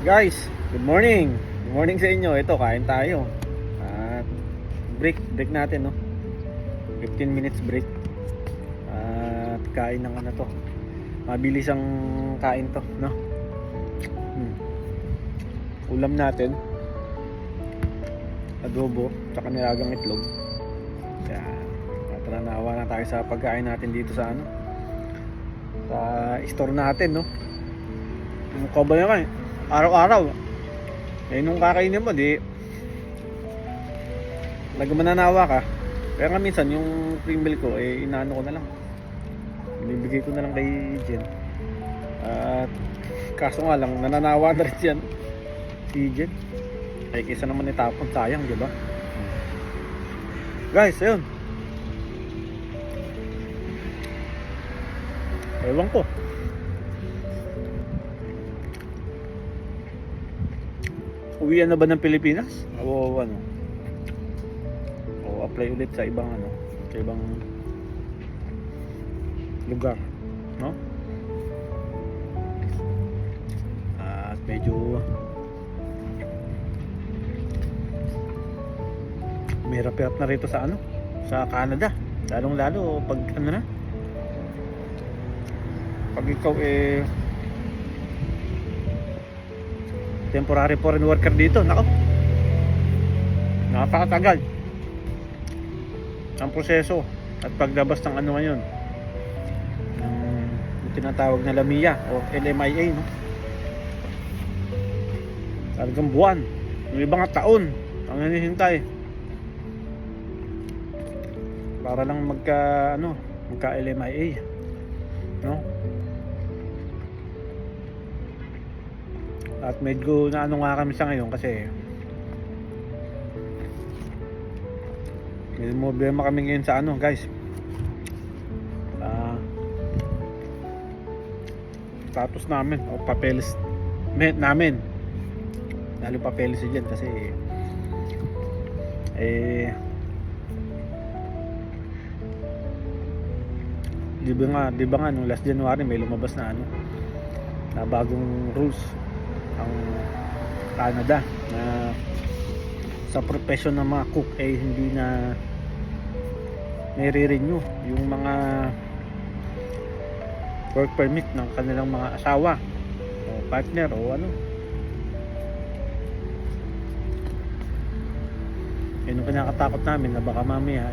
Guys, good morning. Good morning sa inyo. Ito, kain tayo. At break natin, no. 15 minutes break. At kain ng ano to. Mabilis ang kain to, no. Ulam natin adobo, tsaka nilagang itlog. Kaya natanawa na tayo sa pagkain natin dito sa ano, sa store natin, no. Yung ba naman araw-araw nung kakainin mo di mananawa ka. Kaya nga minsan yung cream milk ko inaano ko na lang, binibigay ko na lang kay Jen. At kaso nga lang nananawa na rin yan si Jen, ay kaysa naman itapon, sayang, diba guys? Ayun, ewan ko, uwian na ba ng Pilipinas o ano, o apply ulit sa ibang ano, sa ibang lugar, no? At medyo mahirap-hirap na rito sa ano, sa Canada, lalong lalo pag ano na, pag ikaw temporary foreign worker dito. Nako, napakatagal ang proseso at paglabas ng ano ngayon, yung tinatawag na LMIA o LMIA, no? Talagang buwan, yung ibang taon ang hinihintay para lang magka LMIA, no? At medyo na ano nga kami sa ngayon kasi may problema kami ngayon sa ano, guys, status namin o papeles namin, lalo papeles dyan kasi di ba nga nung last January may lumabas na ano, na bagong rules ang Canada na sa profession ng mga cook hindi na nire-renew yung mga work permit ng kanilang mga asawa o partner o ano. Yun ang kinakatakot namin, na baka mamaya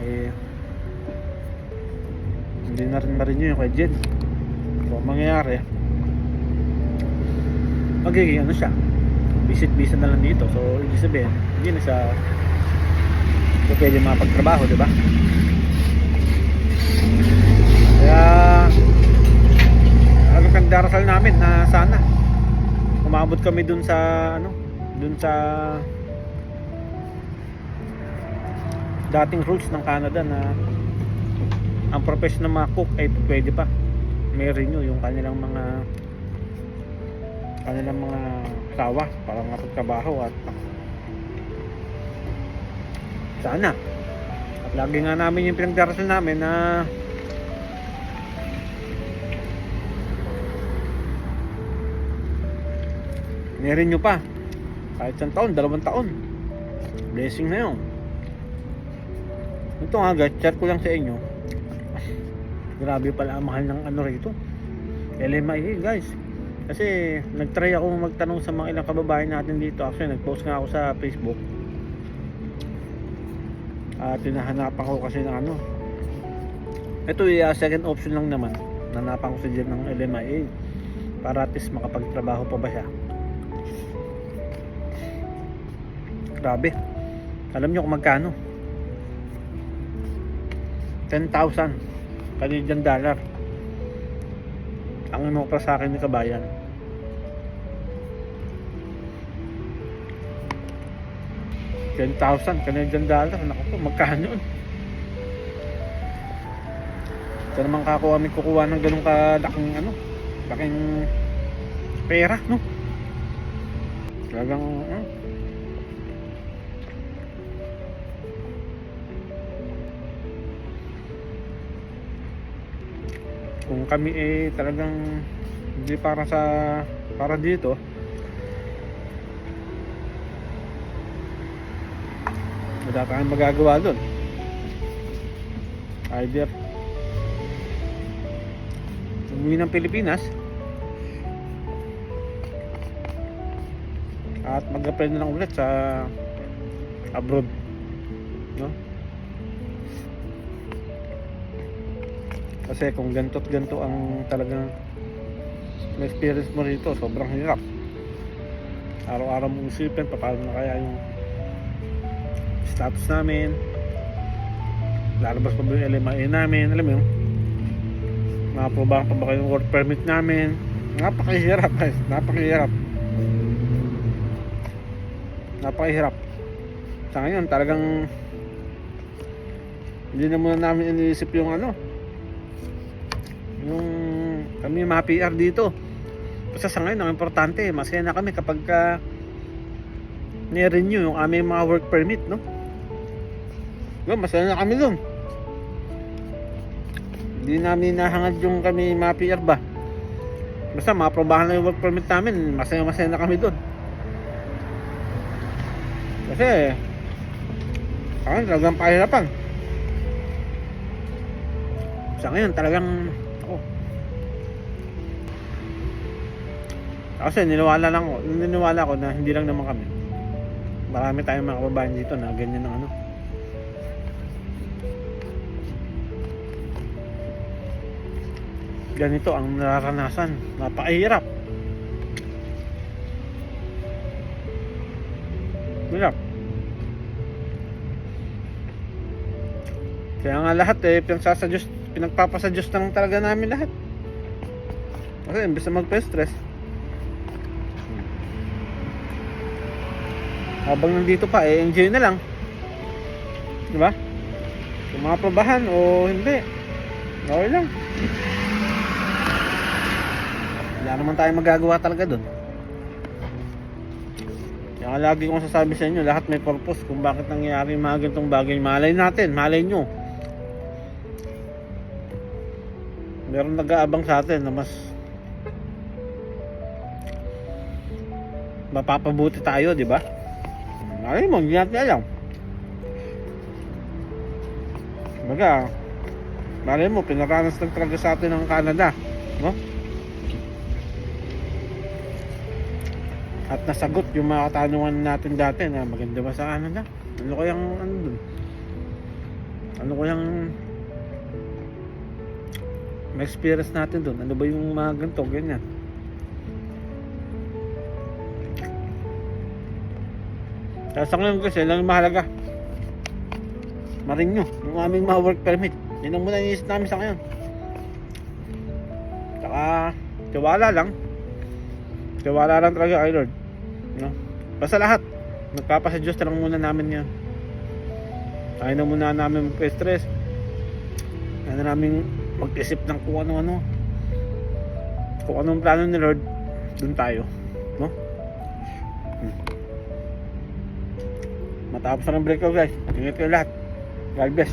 hindi na rin ma-renew yung kay Jen. So ang mangyayari, magiging ano siya, visit-visa na lang dito. So ibig sabihin hindi na siya pwede mapagtrabaho, diba? Kaya ano kang darasal namin na sana umabot kami dun sa ano, dun sa dating rules ng Canada na ang profession ng mga cook ay pwede pa may renew yung kanilang mga asawa para mapagtrabaho. At sana, at lagi nga namin yung pinagdarasal namin na ni-renew pa kahit 1 taon, 2 taon, blessing na yun. Ito nga guys, share ko lang sa inyo, grabe pala ang mahal ng ano rito, LMIA, guys. Kasi nagtry ako magtanong sa mga ilang kababayan natin dito. Actually nagpost nga ako sa Facebook at hinahanapan ko kasi ng ano, ito second option lang naman, nanapan ko sa dyan ng LMIA para at least makapagtrabaho pa ba siya. Grabe, alam nyo kung magkano? 10,000 Canadian dollar ang inopra sa akin ni kabayan. 10,000 Canadian dollar. Naku po, magkano yun? Saan naman kami kukuha ng ganun kalaking ano, laking pera, no? Talagang kung kami talagang hindi para dito, Wala tayong magagawa doon. Either umuwi ng Pilipinas at mag-apply na lang ulit sa abroad, no? Kasi kung ganto't ganto ang talagang na-experience mo rito, sobrang hirap. Araw-araw mong isipin paano na kaya yung status namin, lalabas pa ba yung LMIA namin, alam mo yun, maaprobahan pa ba kayo yung work permit namin. Napakahirap guys, napakahirap sa ngayon. Talagang hindi na muna namin iniisip yung yung kami mga PR dito. Basta sa ngayon ang importante, masaya na kami kapag ni-renew yung aming mga work permit, no? Masaya na kami dun. Hindi namin nahangad yung kami mga PR ba. Basta maaprobahan na yung work permit namin, masaya na kami dun. Kasi talagang pahirapan. Sa ngayon talagang kasi niniwala ko na hindi lang naman kami. Marami tayong mga kababayan dito na ganyan ng ganito ang nararanasan. Napakahirap. Hirap. Kaya nga lahat pinagpapasadyos na lang talaga namin lahat. Kasi imbes na magpa-stress, habang nandito pa, enjoy na lang. Diba? Kung maaprobahan o hindi, okay lang. Wala naman tayong magagawa talaga dun. Kaya lagi kong sasabi sa inyo, lahat may purpose kung bakit nangyayari yung mga ganitong bagay. Malay natin, malay nyo, meron nag-aabang sa atin na mas mapapabuti tayo, di ba? Malay mo, hindi natin alam. Baga, malay mo, pinaranas lang talaga sa atin ng Canada, no? At nasagot yung mga katanungan natin dati na maganda ba sa Canada? Ano kayang Ano kayang may experience natin doon? Ano ba yung mga ganito, ganyan? Kaya sa ngayon kasi, lang mahalaga, ma-renew yung aming mga work permit. Yun ang muna iniisip namin sa ngayon. Saka tiwala lang talaga kay Lord, no? Basta lahat nagpapasadyos na lang muna namin yan. Kaya na muna namin magpa-stress, kaya na namin mag-isip ng kung anong plano ni Lord. Doon tayo, no? Matapos na ng break ko guys. Ingat kayo lahat. God bless.